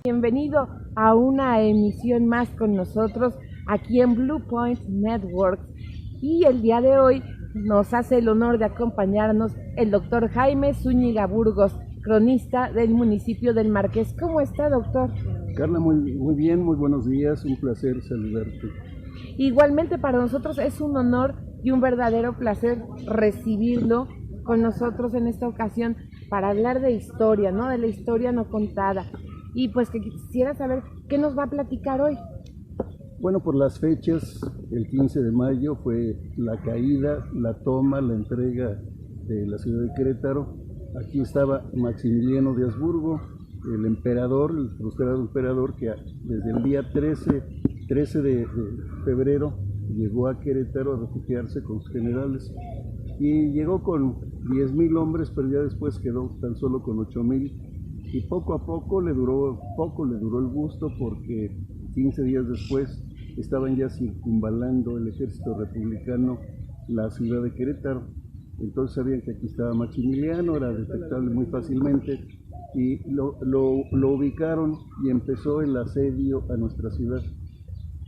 Bienvenido a una emisión más con nosotros aquí en Blue Point Networks. Y el día de hoy nos hace el honor de acompañarnos el doctor Jaime Zúñiga Burgos, cronista del municipio del Marqués. ¿Cómo está, doctor? Carla, muy bien, muy buenos días, un placer saludarte. Igualmente para nosotros es un honor y un verdadero placer recibirlo con nosotros en esta ocasión para hablar de historia, ¿no? De la historia no contada. Y pues que quisiera saber qué nos va a platicar hoy. Bueno, por las fechas, el 15 de mayo fue la caída, la toma, la entrega de la ciudad de Querétaro. Aquí estaba Maximiliano de Habsburgo, el emperador, el frustrado emperador, que desde el día 13 de febrero llegó a Querétaro a refugiarse con sus generales. Y llegó con 10,000 hombres, pero ya después quedó tan solo con 8,000. Y poco a poco le duró el gusto, porque 15 días después estaban ya circunvalando el ejército republicano la ciudad de Querétaro. Entonces sabían que aquí estaba Maximiliano, era detectable muy fácilmente, y lo ubicaron y empezó el asedio a nuestra ciudad.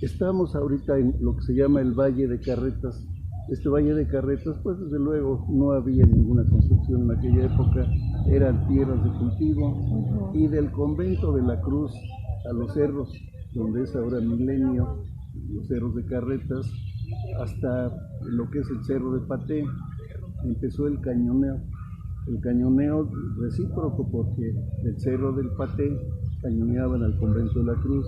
Estamos ahorita en lo que se llama el Valle de Carretas. Este Valle de Carretas, pues desde luego no había ninguna construcción en aquella época, eran tierras de cultivo, y del convento de la Cruz a los cerros, donde es ahora Milenio, los cerros de Carretas, hasta lo que es el cerro de Paté, empezó el cañoneo recíproco, porque del cerro del Paté cañoneaban al convento de la Cruz,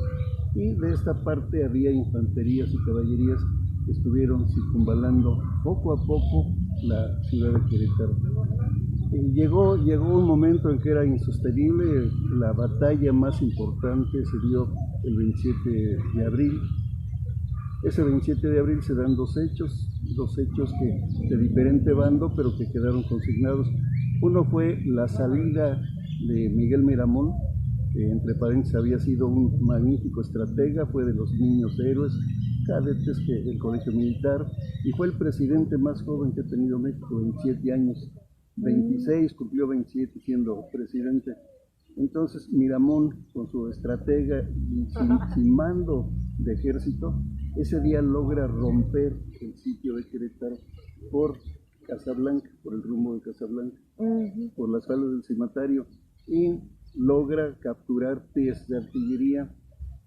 y de esta parte había infanterías y caballerías que estuvieron circunvalando poco a poco la ciudad de Querétaro. Llegó un momento en que era insostenible. La batalla más importante se dio el 27 de abril. Ese 27 de abril se dan dos hechos que de diferente bando, pero que quedaron consignados. Uno fue la salida de Miguel Miramón, que entre paréntesis había sido un magnífico estratega, fue de los niños héroes, cadetes del colegio militar, y fue el presidente más joven que ha tenido México, 27 años, 26, cumplió 27 siendo presidente. Entonces Miramón, con su estratega y sin mando de ejército, ese día logra romper el sitio de Querétaro por Casablanca, por el rumbo de Casablanca, por las faldas del Cimatario, y logra capturar piezas de artillería,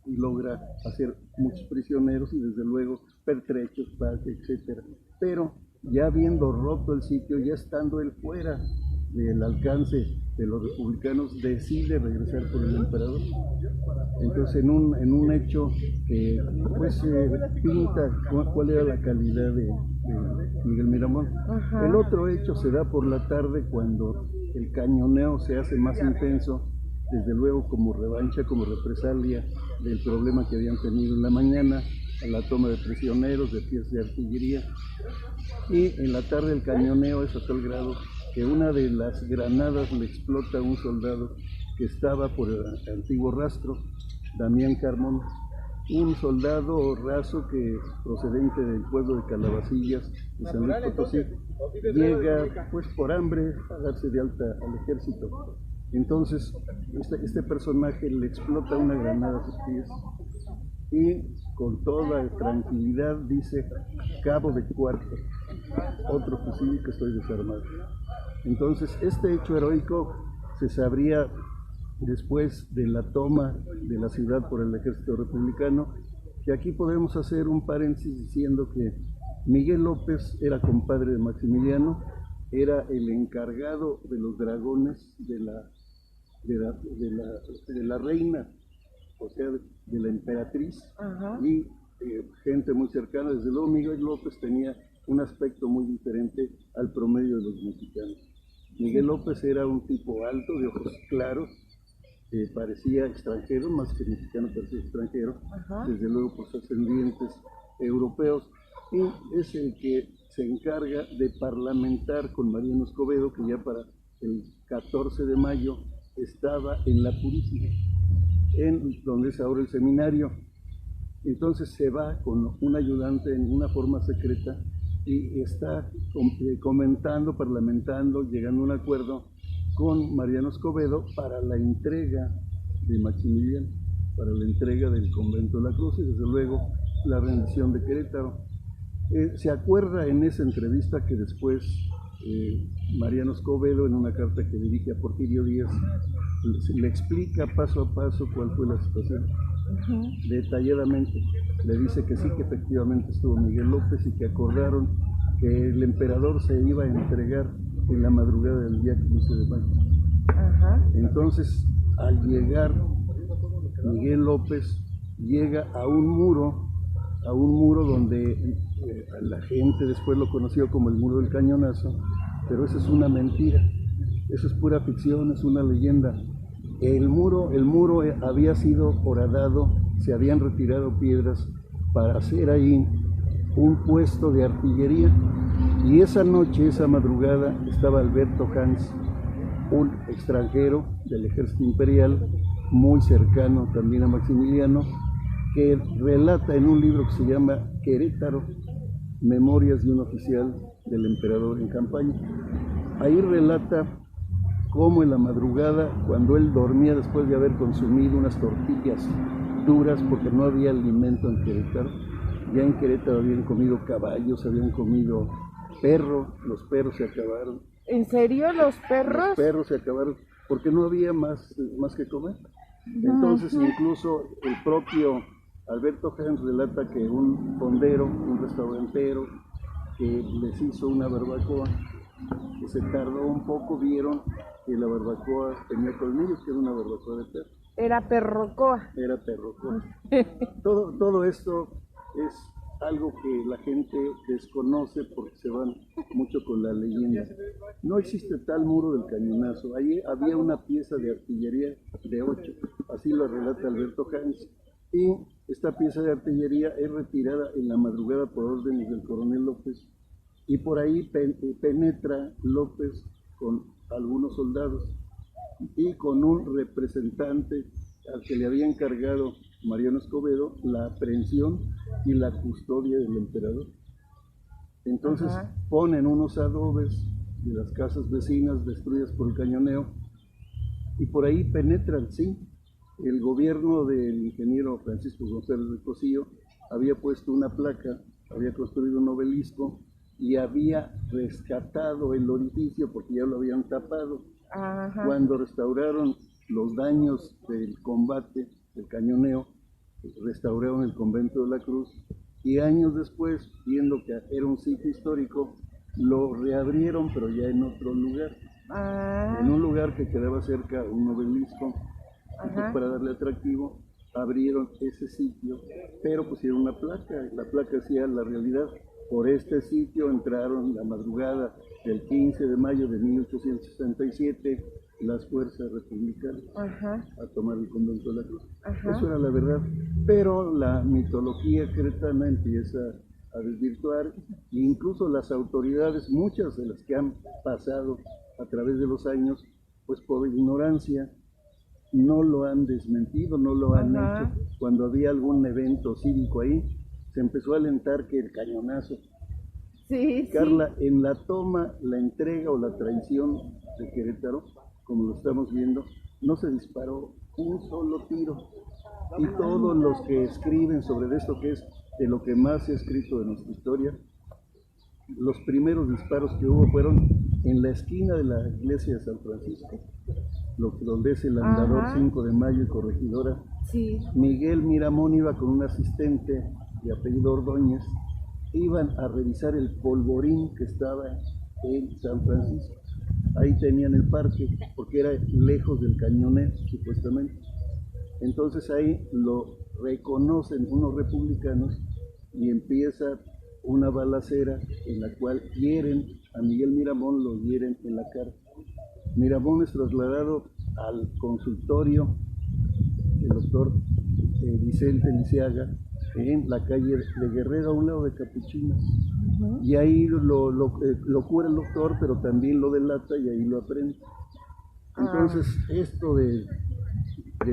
y logra hacer muchos prisioneros y desde luego pertrechos, etc. Pero ya habiendo roto el sitio, ya estando él fuera del alcance de los republicanos, decide regresar por el emperador. Entonces en un hecho que pues pinta cuál era la calidad de Miguel Miramón. El otro hecho se da por la tarde, cuando el cañoneo se hace más intenso, desde luego como revancha, como represalia del problema que habían tenido en la mañana, a la toma de prisioneros, de piezas de artillería. Y en la tarde el cañoneo es a tal grado que una de las granadas le explota a un soldado que estaba por el antiguo rastro, Damián Carmón, un soldado raso que procedente del pueblo de Calabacillas, de San Luis Potosí, llega pues por hambre a darse de alta al ejército. Entonces este personaje le explota una granada a sus pies y con toda tranquilidad dice: cabo de cuarto, otro fusil que estoy desarmado. Entonces este hecho heroico se sabría después de la toma de la ciudad por el ejército republicano, que aquí podemos hacer un paréntesis diciendo que Miguel López era compadre de Maximiliano, era el encargado de los dragones de la reina, o sea, de la emperatriz, y gente muy cercana. Desde luego Miguel López tenía un aspecto muy diferente al promedio de los mexicanos. Miguel López era un tipo alto, de ojos claros, parecía extranjero, más que mexicano, parecía extranjero, desde luego por sus ascendientes europeos, y es el que se encarga de parlamentar con Mariano Escobedo, que ya para el 14 de mayo estaba en La Purísima, en donde es ahora el seminario. Entonces se va con un ayudante en una forma secreta y está comentando, parlamentando, llegando a un acuerdo con Mariano Escobedo para la entrega de Maximiliano para la entrega del convento de la Cruz y desde luego la rendición de Querétaro. Se acuerda en esa entrevista que después Mariano Escobedo, en una carta que dirige a Porfirio Díaz, le explica paso a paso cuál fue la situación. Detalladamente le dice que sí, que efectivamente estuvo Miguel López y que acordaron que el emperador se iba a entregar en la madrugada del día 15 de mayo. Entonces, al llegar Miguel López, llega a un muro donde la gente después lo conoció como el Muro del Cañonazo, pero eso es una mentira, eso es pura ficción, es una leyenda. El muro había sido horadado, se habían retirado piedras para hacer ahí un puesto de artillería, y esa noche, esa madrugada, estaba Alberto Hans, un extranjero del ejército imperial, muy cercano también a Maximiliano, que relata en un libro que se llama Querétaro, Memorias de un oficial del emperador en campaña. Ahí relata cómo en la madrugada, cuando él dormía después de haber consumido unas tortillas duras, porque no había alimento en Querétaro, ya en Querétaro habían comido caballos, habían comido perros, los perros se acabaron. ¿En serio los perros? Los perros se acabaron porque no había más que comer. Entonces incluso el propio Alberto Hans relata que un fondero, un restaurantero, que les hizo una barbacoa, que se tardó un poco, vieron que la barbacoa tenía colmillos, que era una barbacoa de perro. Era perrocoa. Era perrocoa. Todo esto es algo que la gente desconoce porque se van mucho con la leyenda. No existe tal Muro del Cañonazo. Allí había una pieza de artillería de 8, así lo relata Alberto Hans, y esta pieza de artillería es retirada en la madrugada por órdenes del coronel López, y por ahí penetra López con algunos soldados y con un representante al que le había encargado Mariano Escobedo la aprehensión y la custodia del emperador. Entonces ponen unos adobes de las casas vecinas destruidas por el cañoneo y por ahí penetran, sí. El gobierno del ingeniero Francisco González de Cosío había puesto una placa, había construido un obelisco y había rescatado el orificio porque ya lo habían tapado. Cuando restauraron los daños del combate, del cañoneo, restauraron el convento de la Cruz, y años después, viendo que era un sitio histórico, lo reabrieron, pero ya en otro lugar, en un lugar que quedaba cerca de un obelisco. Entonces, para darle atractivo, abrieron ese sitio, pero pusieron una placa. La placa decía: la realidad, por este sitio entraron la madrugada del 15 de mayo de 1867 las fuerzas republicanas a tomar el convento de la Cruz. Eso era la verdad, pero la mitología queretana empieza a desvirtuar, e incluso las autoridades, muchas de las que han pasado a través de los años, pues por ignorancia, no lo han desmentido, no lo han hecho. Cuando había algún evento cívico ahí, se empezó a alentar que el cañonazo. Sí, Carla, en la toma, la entrega o la traición de Querétaro, como lo estamos viendo, no se disparó un solo tiro. Y todos los que escriben sobre esto, que es de lo que más se ha escrito de nuestra historia, los primeros disparos que hubo fueron en la esquina de la iglesia de San Francisco, donde es el andador 5 de Mayo y Corregidora. Miguel Miramón iba con un asistente de apellido Ordóñez, iban a revisar el polvorín que estaba en San Francisco. Ahí tenían el parque, porque era lejos del cañoneo, supuestamente. Entonces ahí lo reconocen unos republicanos y empieza una balacera en la cual hieren a Miguel Miramón, lo hieren en la cara. Miramón es trasladado al consultorio del doctor Vicente Lisiaga en la calle de Guerrero, a un lado de Capuchinas. Y ahí lo cura el doctor, pero también lo delata y ahí lo aprende. Entonces, esto del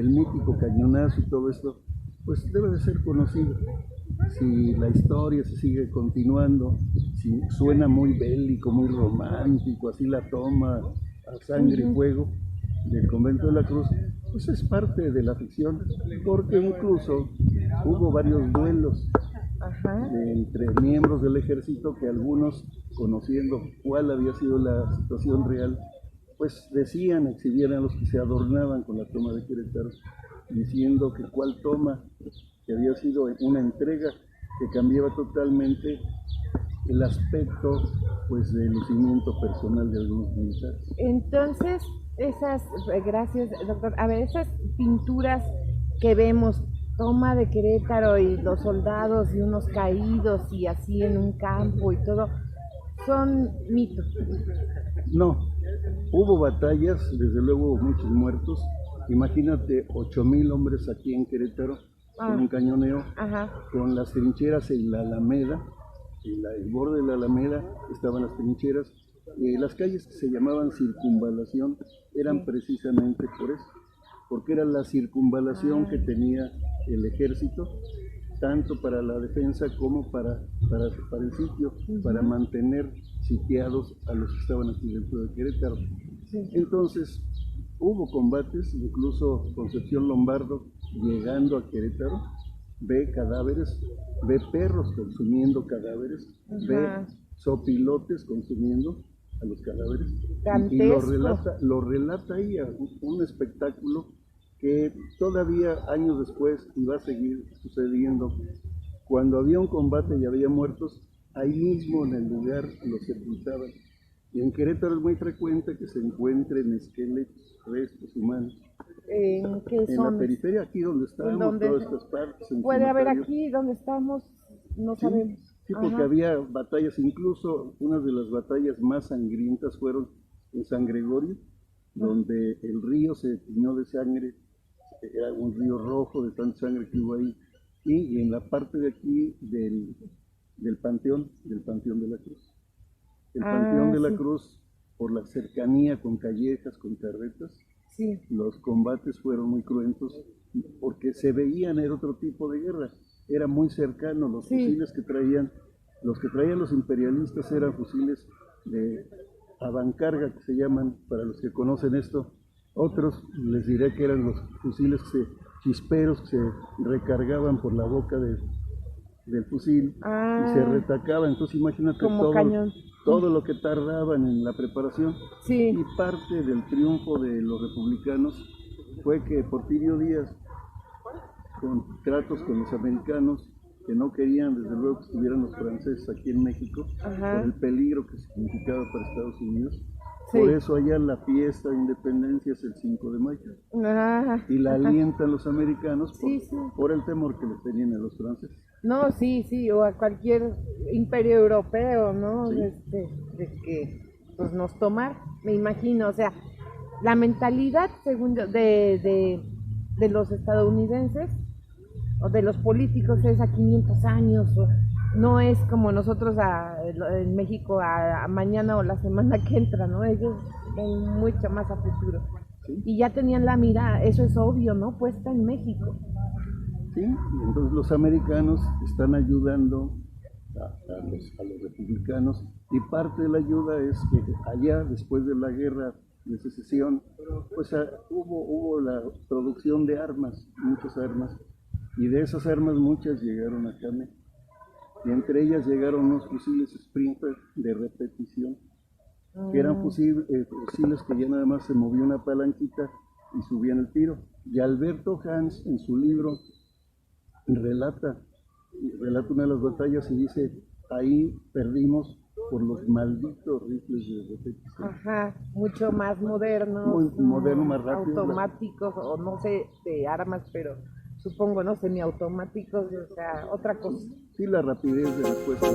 mítico cañonazo y todo esto, pues debe de ser conocido. Si la historia se sigue continuando, si suena muy bélico, muy romántico, así la toma a sangre y fuego del convento de la Cruz, Pues es parte de la ficción, porque incluso hubo varios duelos entre miembros del ejército que algunos, conociendo cuál había sido la situación real, pues decían, exhibían a los que se adornaban con la toma de Querétaro, diciendo que cuál toma, que había sido una entrega que cambiaba totalmente el aspecto pues de lucimiento personal de algunos militares. Entonces, gracias doctor, a ver, esas pinturas que vemos, toma de Querétaro y los soldados y unos caídos y así en un campo y todo, son mitos. No, hubo batallas, desde luego hubo muchos muertos. Imagínate 8,000 hombres aquí en Querétaro con un cañoneo, con las trincheras en la Alameda, en el borde de la Alameda estaban las trincheras. Las calles que se llamaban circunvalación eran precisamente por eso, porque era la circunvalación que tenía el ejército, tanto para la defensa como para el sitio, para mantener sitiados a los que estaban aquí dentro de Querétaro. Entonces, hubo combates, incluso Concepción Lombardo, llegando a Querétaro, ve cadáveres, ve perros consumiendo cadáveres, ve sopilotes consumiendo a los cadáveres, y lo relata ahí, un espectáculo que todavía años después iba a seguir sucediendo. Cuando había un combate y había muertos, ahí mismo en el lugar los sepultaban. Y en Querétaro es muy frecuente que se encuentren esqueletos, restos humanos. ¿En qué en la periferia, aquí donde estamos, todas estas partes. Puede haber aquí donde estamos, no sabemos. Sí, porque había batallas, incluso una de las batallas más sangrientas fueron en San Gregorio, donde el río se tiñó de sangre, era un río rojo de tanta sangre que hubo ahí, y en la parte de aquí del Panteón de la Cruz. El Panteón de la Cruz, por la cercanía con callejas, con carretas, los combates fueron muy cruentos, porque se veían, era otro tipo de guerra, era muy cercano, los fusiles que traían los imperialistas eran fusiles de avancarga, que se llaman, para los que conocen esto. Otros les diré que eran los fusiles chisperos que se recargaban por la boca del fusil y se retacaban. Entonces imagínate todo lo que tardaban en la preparación. Y parte del triunfo de los republicanos fue que Porfirio Díaz, con tratos con los americanos, que no querían desde luego que estuvieran los franceses aquí en México, por el peligro que significaba para Estados Unidos. Por eso allá la fiesta de independencia es el 5 de mayo. Y la alientan los americanos por el temor que les tenían a los franceses. No, o a cualquier imperio europeo, ¿no? De que pues nos tomar, me imagino, o sea, la mentalidad, según yo, de los estadounidenses o de los políticos es a 500 años, no es como nosotros en México a mañana o la semana que entra, ¿no? Ellos ven mucho más a futuro. Y ya tenían la mira, eso es obvio, ¿no? Puesta en México. Sí, y entonces los americanos están ayudando a los republicanos, y parte de la ayuda es que allá, después de la guerra de secesión, pues hubo la producción de armas, muchas armas, y de esas armas muchas llegaron acá a México, y entre ellas llegaron unos fusiles Springfield de repetición, que eran fusiles que ya nada más se movía una palanquita y subían el tiro. Y Alberto Hans, en su libro, relata una de las batallas y dice: ahí perdimos por los malditos rifles de repetición. Mucho más modernos, muy moderno, más rápido, automáticos, o no sé de armas, pero supongo, ¿no? Semiautomáticos, o sea, otra cosa. Sí, la rapidez de respuesta.